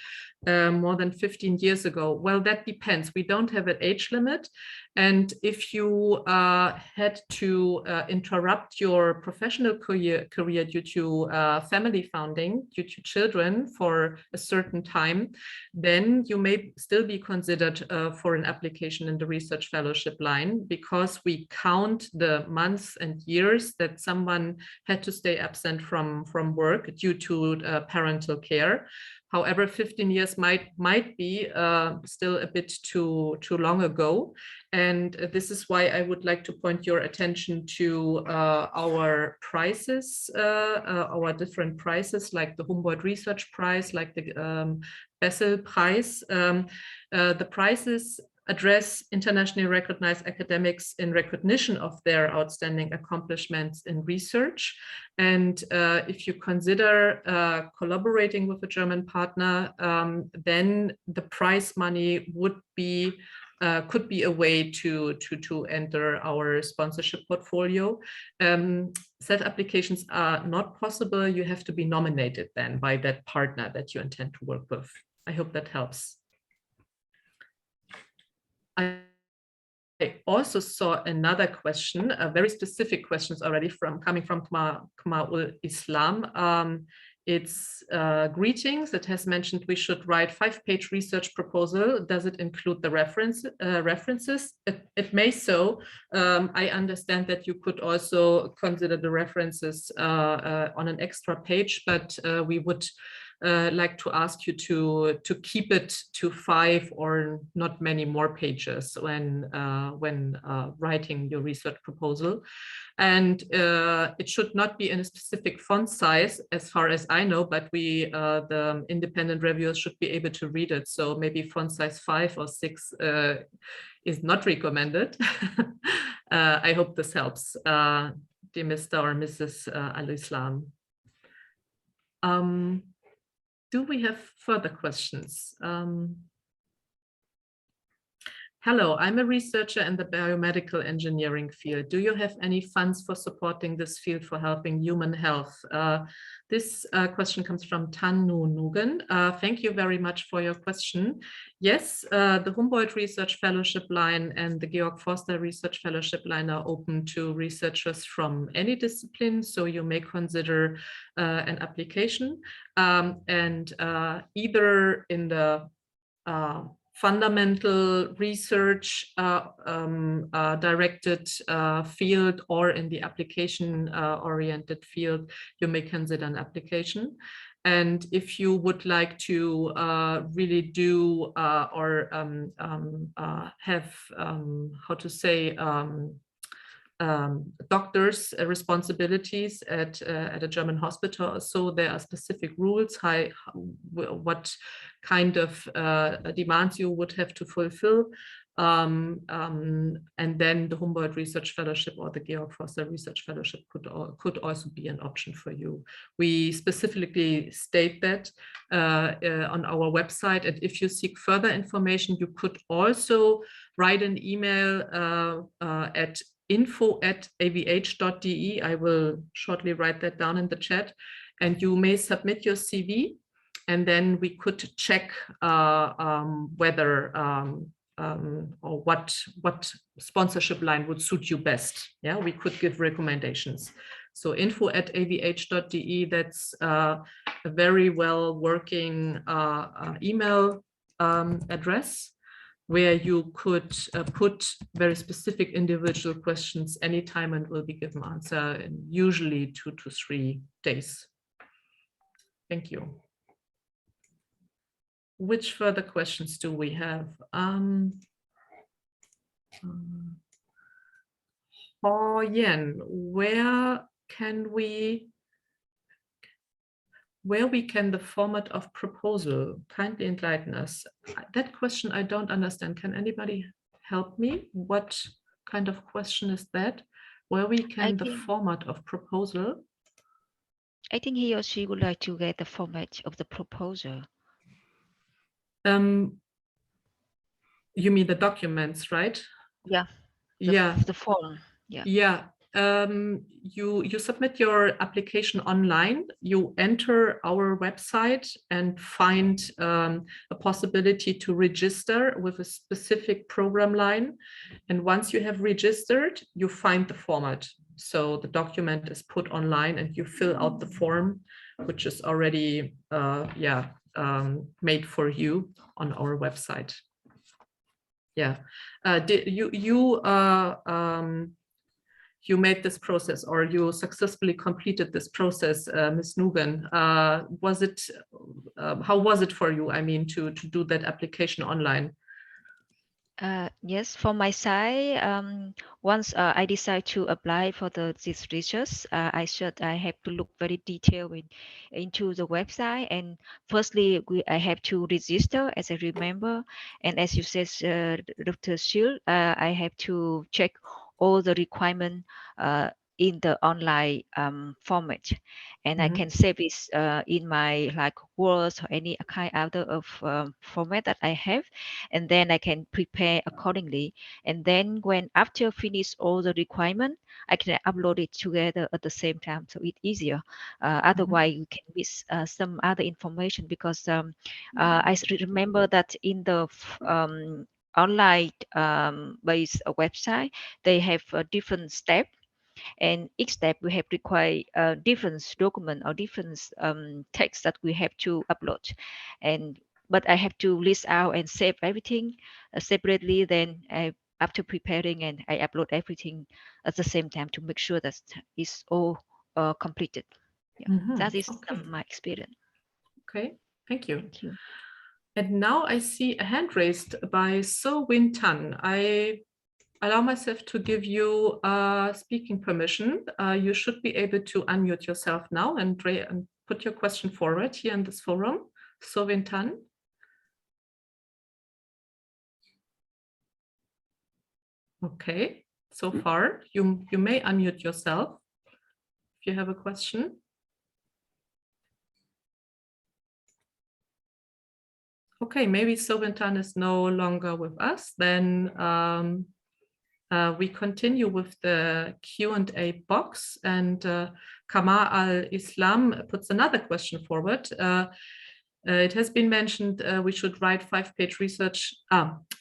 more than 15 years ago. Well, that depends. We don't have an age limit. And if you had to interrupt your professional career due to family founding, due to children for a certain time, then you may still be considered for an application in the research fellowship line, because we count the months and years that someone had to stay absent from work due to parental care. However, 15 years might be still a bit too long ago. And this is why I would like to point your attention to our prices, our different prices, like the Humboldt Research Prize, like the Bessel Prize. The prices address internationally recognized academics in recognition of their outstanding accomplishments in research. And if you consider collaborating with a German partner, then the prize money would be could be a way to enter our sponsorship portfolio. Self-applications are not possible. You have to be nominated then by that partner that you intend to work with. I hope that helps. I also saw another question, very specific questions already coming from Kamaul Islam. It's greetings. It has mentioned we should write 5-page research proposal. Does it include the references? It may so. I understand that you could also consider the references on an extra page, but we would like to ask you to keep it to 5 or not many more pages when writing your research proposal. And it should not be in a specific font size, as far as I know, but the independent reviewers should be able to read it. So maybe font size 5 or 6 is not recommended. I hope this helps, dear Mr. or Mrs. Al-Islam. Do we have further questions? Hello, I'm a researcher in the biomedical engineering field. Do you have any funds for supporting this field for helping human health? This question comes from Tanu Nugan. Thank you very much for your question. Yes, the Humboldt Research Fellowship line and the Georg Forster Research Fellowship line are open to researchers from any discipline, so you may consider an application. And either in the fundamental research directed field or in the application oriented field, you may consider an application. And if you would like to really do or have, how to say, doctors' responsibilities at a German hospital. So there are specific rules, what kind of demands you would have to fulfill. And then the Humboldt Research Fellowship or the Georg Forster Research Fellowship could also be an option for you. We specifically state that on our website. And if you seek further information, you could also write an email at info@avh.de. I will shortly write that down in the chat, and you may submit your CV, and then we could check whether or what sponsorship line would suit you best. Yeah, we could give recommendations. So info@avh.de, that's a very well working email address, where you could put very specific individual questions anytime and will be given answer in usually 2 to 3 days. Thank you. Which further questions do we have? Yen, where can the format of proposal? Kindly enlighten us. That question I don't understand. Can anybody help me? What kind of question is that? Where we can the format of proposal? I think he or she would like to get the format of the proposal. You mean the documents, right? Yeah. The form. Yeah. Yeah. You submit your application online, you enter our website and find a possibility to register with a specific program line. And once you have registered, you find the format. So the document is put online and you fill out the form, which is already made for you on our website. Yeah. You made this process, or you successfully completed this process, Ms. Nugan. How was it for you? I mean, to do that application online? Yes, from my side, once I decide to apply for this research, I have to look very detailed into the website. And firstly, I have to register, as I remember. And as you said, Dr. Shield, I have to check all the requirements in the online format, and I can save it in my like Word or any kind other of format that I have, and then I can prepare accordingly. And then when after finish all the requirement, I can upload it together at the same time, so it's easier. Otherwise, you can miss some other information, because remember that in the online based website, they have a different step, and each step we have require different document or different text that we have to upload. But I have to list out and save everything separately. Then after preparing, and I upload everything at the same time to make sure that it's all completed. Yeah, that is my experience. Okay, thank you. Thank you. And now I see a hand raised by So Win Tan. I allow myself to give you speaking permission. You should be able to unmute yourself now and put your question forward here in this forum. So Win Tan. Okay, so far you may unmute yourself if you have a question. Okay, maybe Sovintan is no longer with us. Then we continue with the Q&A box, and Kamar al-Islam puts another question forward. It has been mentioned we should write 5-page research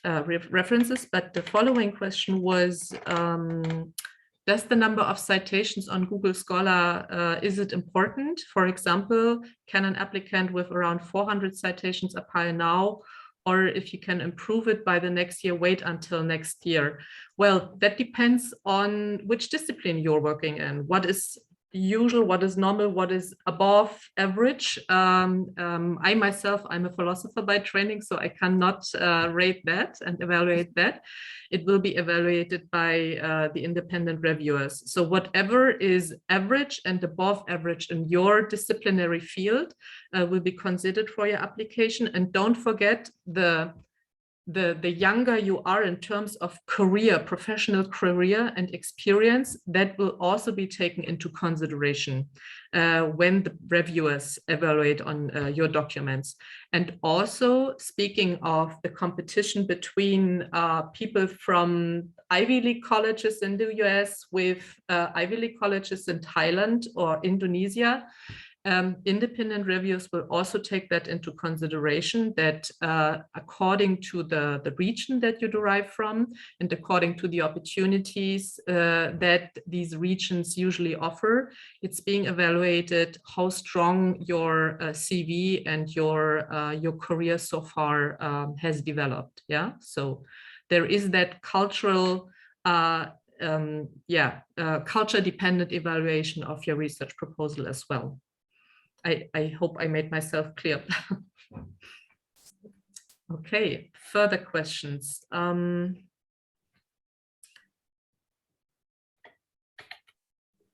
references, but the following question was, does the number of citations on Google Scholar, is it important? For example, can an applicant with around 400 citations apply now? Or if you can improve it by the next year, wait until next year? Well, that depends on which discipline you're working in. What is usual, what is normal, what is above average. I myself, I'm a philosopher by training, so I cannot rate that and evaluate that. It will be evaluated by the independent reviewers. So whatever is average and above average in your disciplinary field will be considered for your application. And don't forget, the younger you are in terms of career, professional career and experience, that will also be taken into consideration when the reviewers evaluate on your documents. And also, speaking of the competition between people from Ivy League colleges in the US with Ivy League colleges in Thailand or Indonesia, independent reviewers will also take that into consideration, that according to the region that you derive from and according to the opportunities that these regions usually offer, it's being evaluated how strong your CV and your career so far has developed. Yeah, so there is that cultural culture-dependent evaluation of your research proposal as well. I hope I made myself clear. Okay, further questions.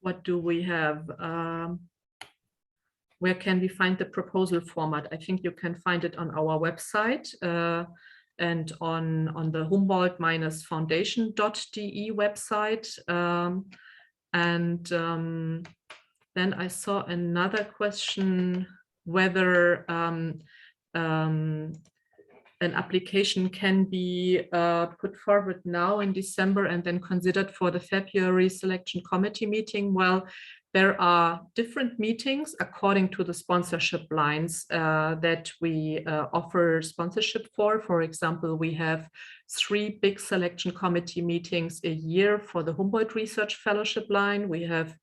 What do we have? Where can we find the proposal format? I think you can find it on our website and on the Humboldt-Foundation.de website. Then I saw another question, whether an application can be put forward now in December and then considered for the February selection committee meeting. Well, there are different meetings according to the sponsorship lines that we offer sponsorship for. For example, we have 3 big selection committee meetings a year for the Humboldt Research Fellowship line. We have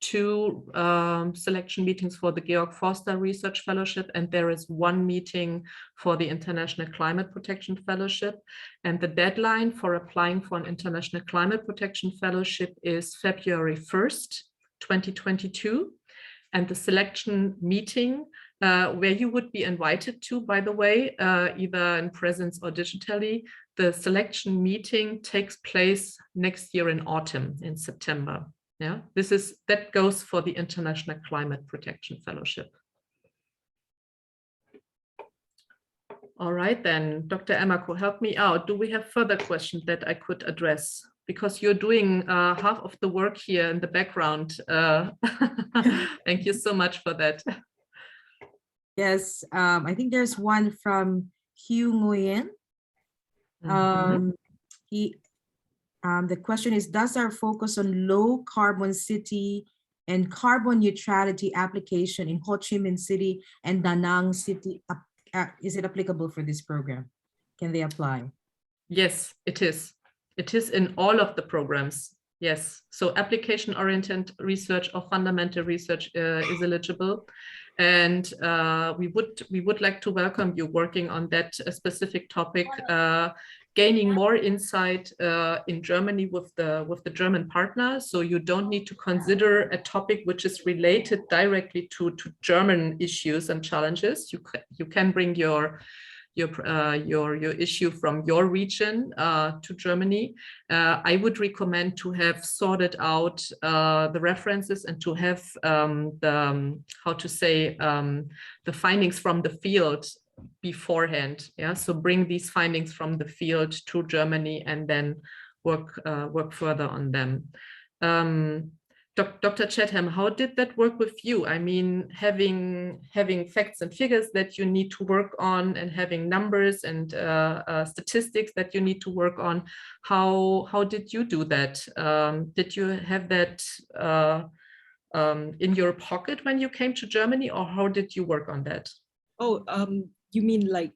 2 selection meetings for the Georg Forster Research Fellowship, and there is 1 meeting for the International Climate Protection Fellowship. And the deadline for applying for an International Climate Protection Fellowship is February 1st, 2022. And the selection meeting, where you would be invited to, by the way, either in presence or digitally, the selection meeting takes place next year in autumn, in September. Yeah, that goes for the International Climate Protection Fellowship. All right, then, Dr. Emaku, help me out. Do we have further questions that I could address? Because you're doing half of the work here in the background. Thank you so much for that. Yes, I think there's one from Hugh Nguyen. The question is, does our focus on low carbon city and carbon neutrality application in Ho Chi Minh City and Da Nang City, is it applicable for this program? Can they apply? Yes, it is. It is in all of the programs. Yes, so application-oriented research or fundamental research is eligible, and we would like to welcome you working on that specific topic, gaining more insight in Germany with the German partner. So you don't need to consider a topic which is related directly to German issues and challenges. You can bring your issue from your region to Germany. I would recommend to have sorted out the references and to have the findings from the field beforehand. Yeah, so bring these findings from the field to Germany and then work further on them. Dr. Chatham, how did that work with you? I mean, having facts and figures that you need to work on and having numbers and statistics that you need to work on. How did you do that? Did you have that in your pocket when you came to Germany, or how did you work on that? Oh, you mean like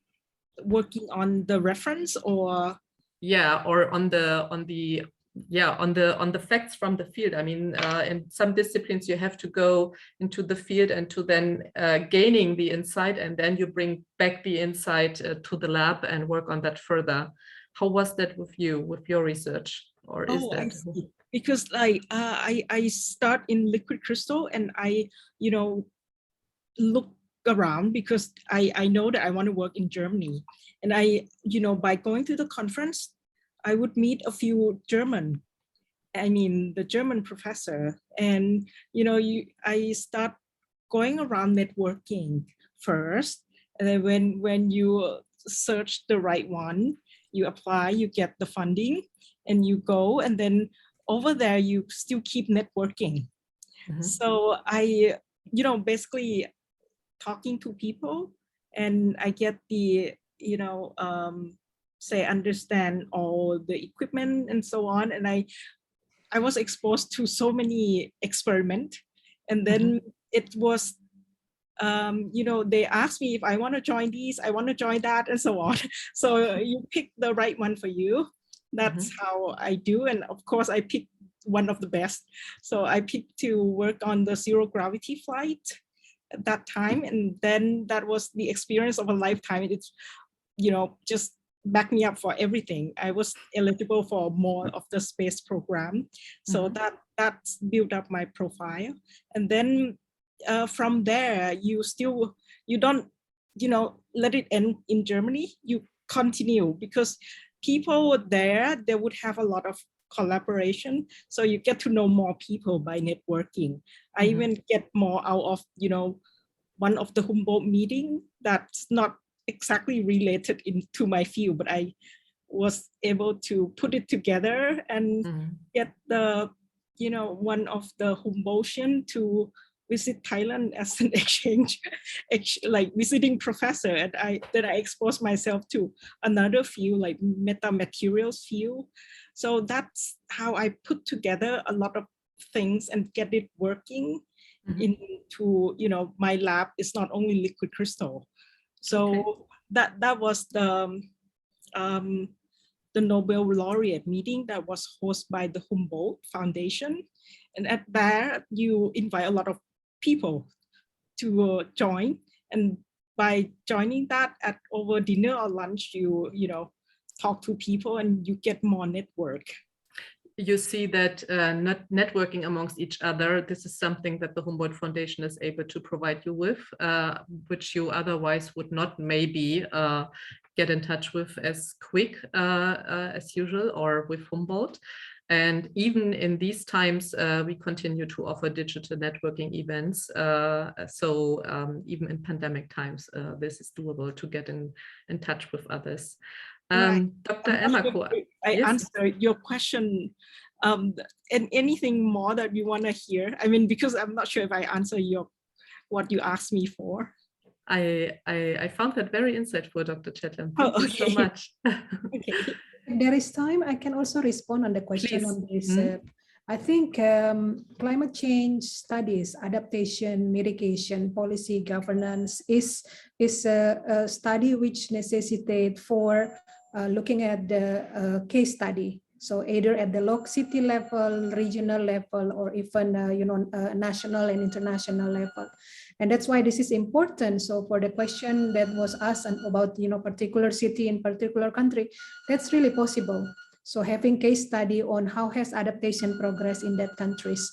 working on the reference, or? Yeah, or on the facts from the field. I mean, in some disciplines you have to go into the field and to then gaining the insight, and then you bring back the insight to the lab and work on that further. How was that with you, with your research? Or is that? I see. Because like I start in liquid crystal, and I look around because I know that I want to work in Germany, and by going to the conference, I would meet a few the German professor, and I start going around networking first, and then when you search the right one, you apply, you get the funding, and you go, and then over there you still keep networking. So I basically talking to people, and I get the understand all the equipment and so on, and I was exposed to so many experiments, and then it was they asked me if I want to join these, I want to join that, and so on. So you pick the right one for you. That's how I do, and of course I picked one of the best. So I picked to work on the zero gravity flight at that time, and then that was the experience of a lifetime. It's just back me up for everything. I was eligible for more of the space program, so that's built up my profile. And then from there, you don't let it end in Germany. You continue, because people there, they would have a lot of collaboration, so you get to know more people by networking. I even get more out of one of the Humboldt meeting that's not exactly related to my field, but I was able to put it together and get the one of the Humboldtian to visit Thailand as an exchange like visiting professor, and I exposed myself to another field, like metamaterials field. So that's how I put together a lot of things and get it working into my lab is not only liquid crystal. So that was the Nobel laureate meeting that was hosted by the Humboldt Foundation, and at there you invite a lot of people to join, and by joining that at over dinner or lunch, you talk to people and you get more network. You see that not networking amongst each other, this is something that the Humboldt Foundation is able to provide you with, which you otherwise would not maybe get in touch with as quick as usual, or with Humboldt. And even in these times, we continue to offer digital networking events. So even in pandemic times, this is doable to get in touch with others. Right. Dr. Emma, I yes? answered your question. And anything more that you want to hear? I mean, because I'm not sure if I answer what you asked me for. I found that very insightful, Dr. Chatham. Oh, Thank you so much. Okay. If there is time, I can also respond on the question Please. on this. I think climate change studies, adaptation, mitigation, policy, governance is a study which necessitates for looking at the case study. So either at the local city level, regional level, or even national and international level. And that's why this is important. So for the question that was asked about particular city in particular country, that's really possible. So having case study on how has adaptation progressed in that countries.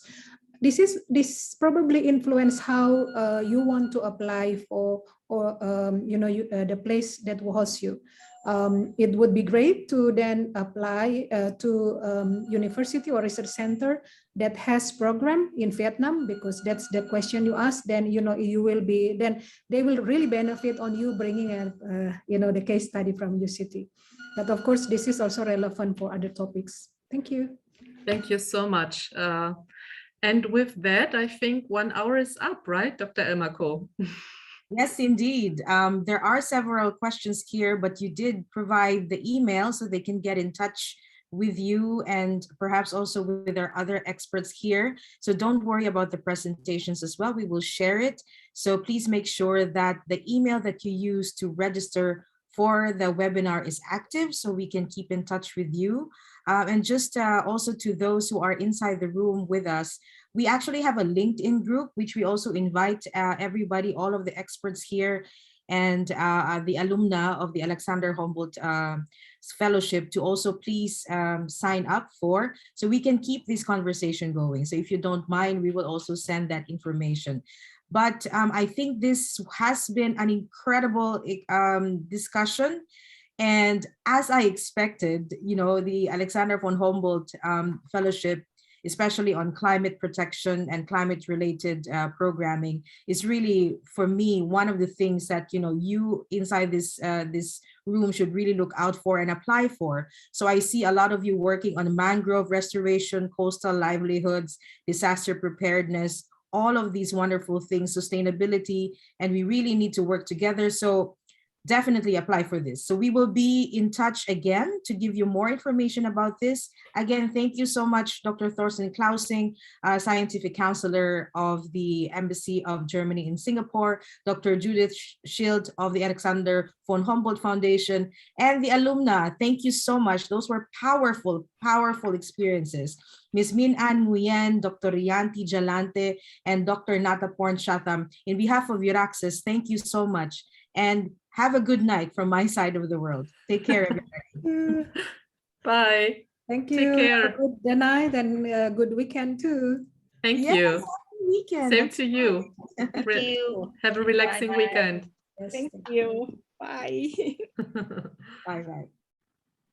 This probably influence how you want to apply for the place that hosts you. It would be great to then apply to university or research center that has program in Vietnam, because that's the question you asked. Then you will be, then they will really benefit on you bringing the case study from your city. But of course, this is also relevant for other topics. Thank you. Thank you so much. And with that, I think 1 hour is up, right, Dr. Elmako? Yes, indeed. There are several questions here, but you did provide the email so they can get in touch with you and perhaps also with our other experts here. So don't worry about the presentations as well. We will share it. So please make sure that the email that you use to register for the webinar is active so we can keep in touch with you. And just also to those who are inside the room with us, we actually have a LinkedIn group, which we also invite everybody, all of the experts here and the alumna of the Alexander Humboldt Fellowship to also please sign up for, so we can keep this conversation going. So if you don't mind, we will also send that information. But I think this has been an incredible discussion. And as I expected, the Alexander von Humboldt Fellowship, especially on climate protection and climate-related programming, is really, for me, one of the things that you inside this room should really look out for and apply for. So I see a lot of you working on mangrove restoration, coastal livelihoods, disaster preparedness, all of these wonderful things, sustainability, and we really need to work together. So definitely apply for this. So we will be in touch again to give you more information about this. Again, thank you so much, Dr. Thorsten Klausing, Scientific Counselor of the Embassy of Germany in Singapore, Dr. Judith SCHILDT of the Alexander von Humboldt Foundation, and the Alumna. Thank you so much. Those were powerful, powerful experiences. Ms. Minh Anh NGUYEN, Dr. Riyanti DJALANTE, and Dr. Nattaporn CHATTHAM. In behalf of Euraccess, thank you so much. And have a good night from my side of the world. Take care, everybody. Bye. Thank you. Take care. Have a good night and good weekend too. Thank Yes, you. happy weekend. Same That's to you. Thank you. Have a relaxing Bye-bye. weekend. Yes, Thank you. Bye. Bye-bye.